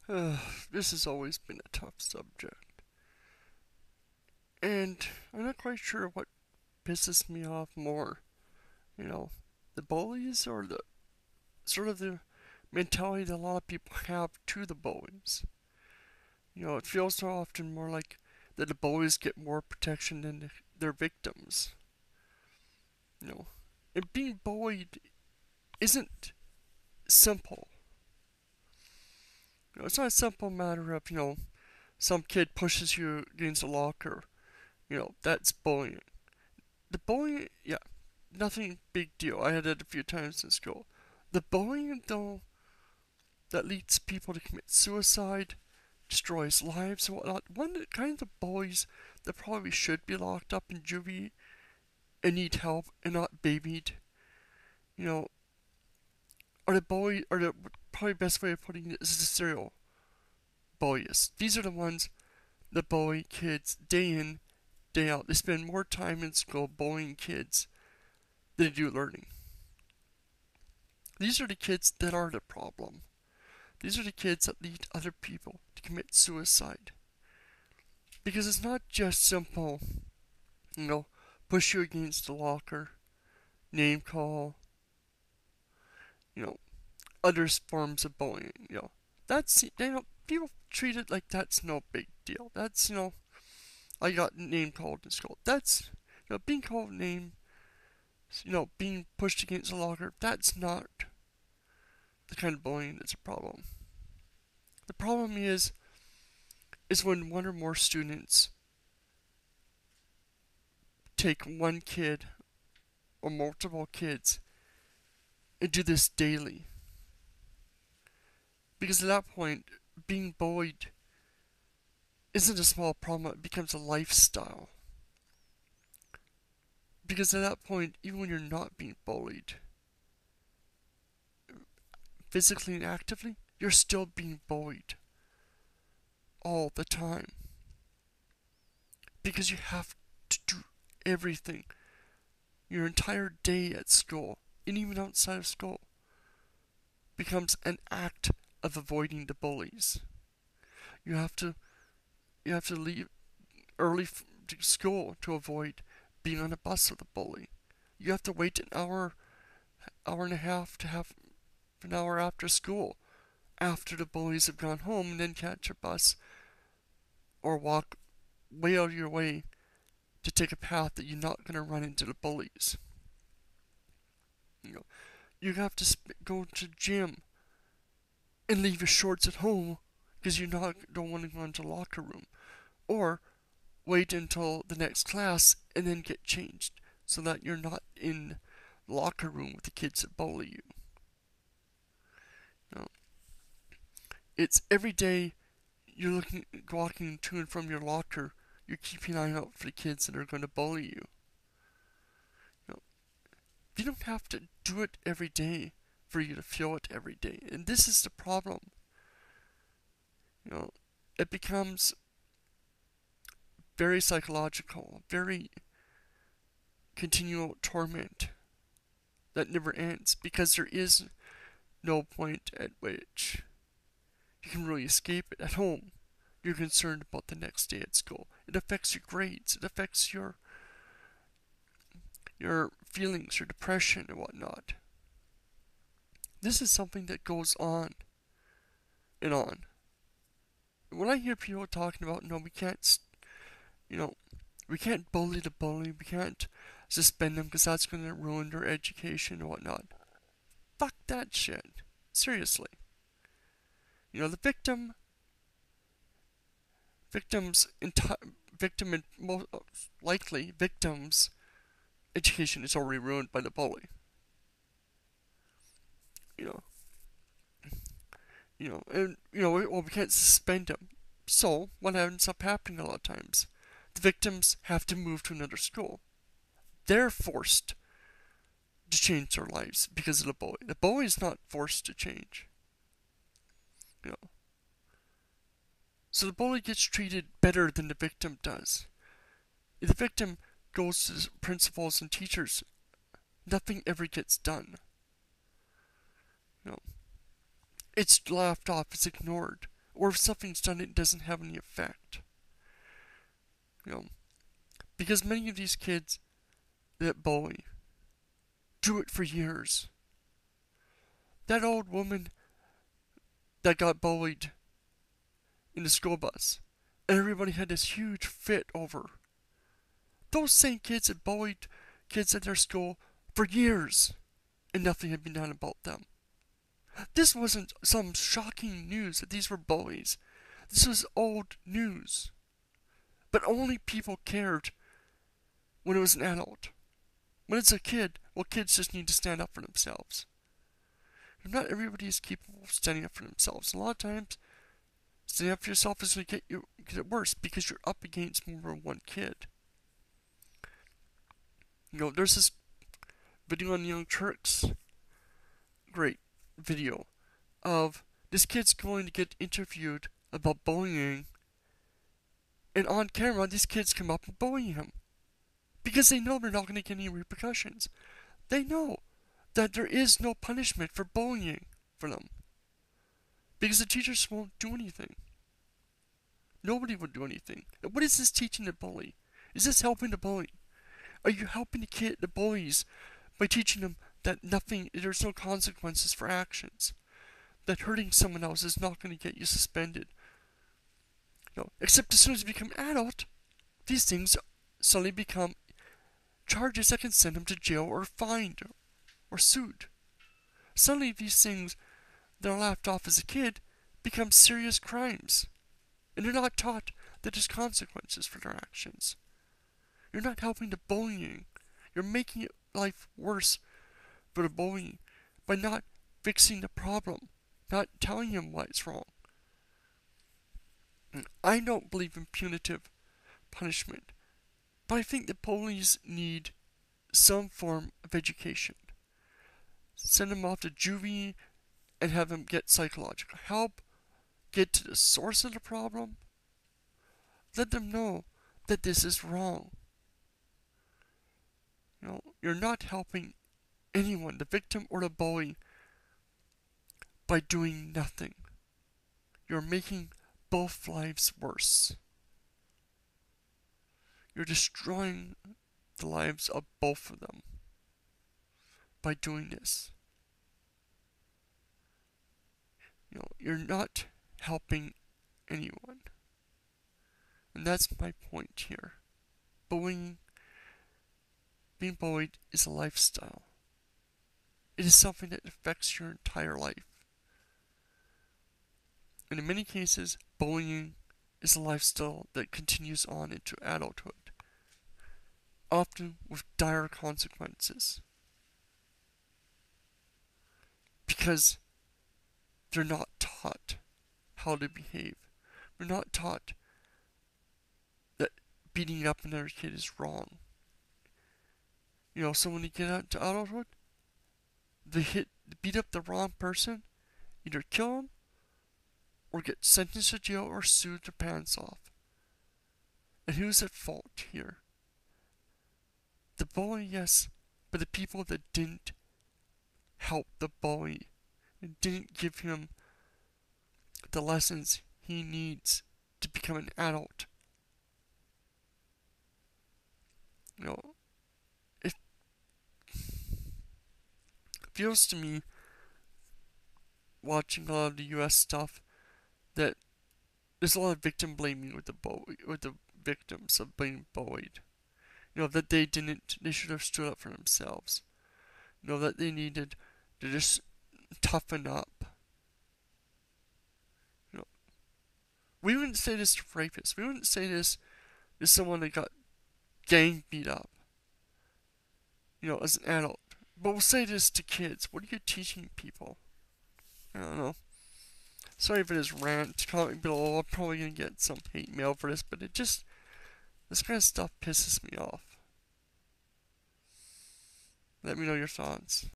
This has always been a tough subject, and I'm not quite sure what pisses me off more. You know, the bullies or the sort of the mentality that a lot of people have to the bullies. It feels so often more like that the bullies get more protection than their victims. You know, and being bullied isn't simple. It's not a simple matter of some kid pushes you against a locker. That's bullying. The bullying, yeah, nothing big deal. I had it a few times in school. The bullying, though, that leads people to commit suicide, destroys lives and whatnot. One of the kind of the bullies that probably should be locked up in juvie and need help and not babied, you know, are the bully, or the probably best way of putting it is the serial bullies. These are the ones that bully kids day in, day out. They spend more time in school bullying kids than they do learning. These are the kids that are the problem. These are the kids that lead other people to commit suicide. Because it's not just simple, you know, push you against the locker, name call, you know, other forms of bullying. That's people treat it like that's no big deal. That's I got name called in school. That's being called name, being pushed against the locker. That's not the kind of bullying that's a problem. The problem is when one or more students take one kid or multiple kids and do this daily. Because at that point, being bullied isn't a small problem, it becomes a lifestyle. Because at that point, even when you're not being bullied, physically and actively, you're still being bullied all the time. Because you have to do everything. Your entire day at school, and even outside of school, becomes an act of avoiding the bullies. You have to leave early to school to avoid being on a bus with a bully. You have to wait an hour and a half to have an hour after school, after the bullies have gone home, and then catch a bus or walk way out of your way to take a path that you're not going to run into the bullies. You have to go to the gym and leave your shorts at home because you don't want to go into the locker room, or wait until the next class and then get changed so that you're not in the locker room with the kids that bully you. It's every day you're walking to and from your locker. You're keeping an eye out for the kids that are going to bully you. You don't have to do it every day for you to feel it every day, and this is the problem. It becomes very psychological, very continual torment that never ends because there is no point at which you can really escape it. At home, you're concerned about the next day at school. It affects your grades. It affects your feelings, your depression, and whatnot. This is something that goes on and on. When I hear people talking about, no, we can't, we can't bully the bully, we can't suspend them because that's going to ruin their education and whatnot. Fuck that shit. Seriously. The victim and most likely victim's education is already ruined by the bully. We can't suspend them. So what ends up happening a lot of times? The victims have to move to another school. They're forced to change their lives because of the bully. The bully is not forced to change. So the bully gets treated better than the victim does. If the victim goes to the principals and teachers, nothing ever gets done. It's laughed off, it's ignored, or if something's done, it doesn't have any effect. You know, because many of these kids that bully do it for years. That old woman that got bullied in the school bus, and everybody had this huge fit over. Those same kids had bullied kids at their school for years, and nothing had been done about them. This wasn't some shocking news that these were bullies. This was old news. But only people cared when it was an adult. When it's a kid, well, kids just need to stand up for themselves. Not everybody is capable of standing up for themselves. A lot of times, standing up for yourself is going to get it worse because you're up against more than one kid. You know, there's this video on Young Turks, great video, of this kid's going to get interviewed about bullying, and on camera, these kids come up and bully him because they know they're not going to get any repercussions. They know that there is no punishment for bullying for them because the teachers won't do anything. Nobody would do anything. And what is this teaching the bully? Is this helping the bully? Are you helping the bullies by teaching them that there's no consequences for actions? That hurting someone else is not going to get you suspended? No, except as soon as you become an adult, these things suddenly become charges that can send them to jail or fined or sued. Suddenly these things that are laughed off as a kid become serious crimes. And they're not taught that there's consequences for their actions. You're not helping the bullying. You're making life worse for the bully by not fixing the problem, not telling him what's wrong. And I don't believe in punitive punishment, but I think that bullies need some form of education. Send them off to juvie and have them get psychological help, get to the source of the problem. Let them know that this is wrong. You know, you're not helping anyone, the victim or the bully, by doing nothing. You're making both lives worse. You're destroying the lives of both of them by doing this. You know, you're not helping anyone. And that's my point here. Being bullied is a lifestyle. It is something that affects your entire life. And in many cases, bullying is a lifestyle that continues on into adulthood, often with dire consequences. Because they're not taught how to behave. They're not taught that beating up another kid is wrong. You know, so when they get out to adulthood, they beat up the wrong person, either kill them, or get sentenced to jail or sued their pants off. And who's at fault here? The bully, yes, but the people that didn't help the bully and didn't give him the lessons he needs to become an adult. You know, it feels to me, watching a lot of the US stuff, that there's a lot of victim blaming with the victims of being bullied. You know, that they should have stood up for themselves. You know, that they needed to just toughen up. You know, we wouldn't say this to rapists. We wouldn't say this to someone that got gang beat up, you know, as an adult. But we'll say this to kids. What are you teaching people? I don't know. Sorry for this rant. Comment below. I'm probably going to get some hate mail for this, but this kind of stuff pisses me off. Let me know your thoughts.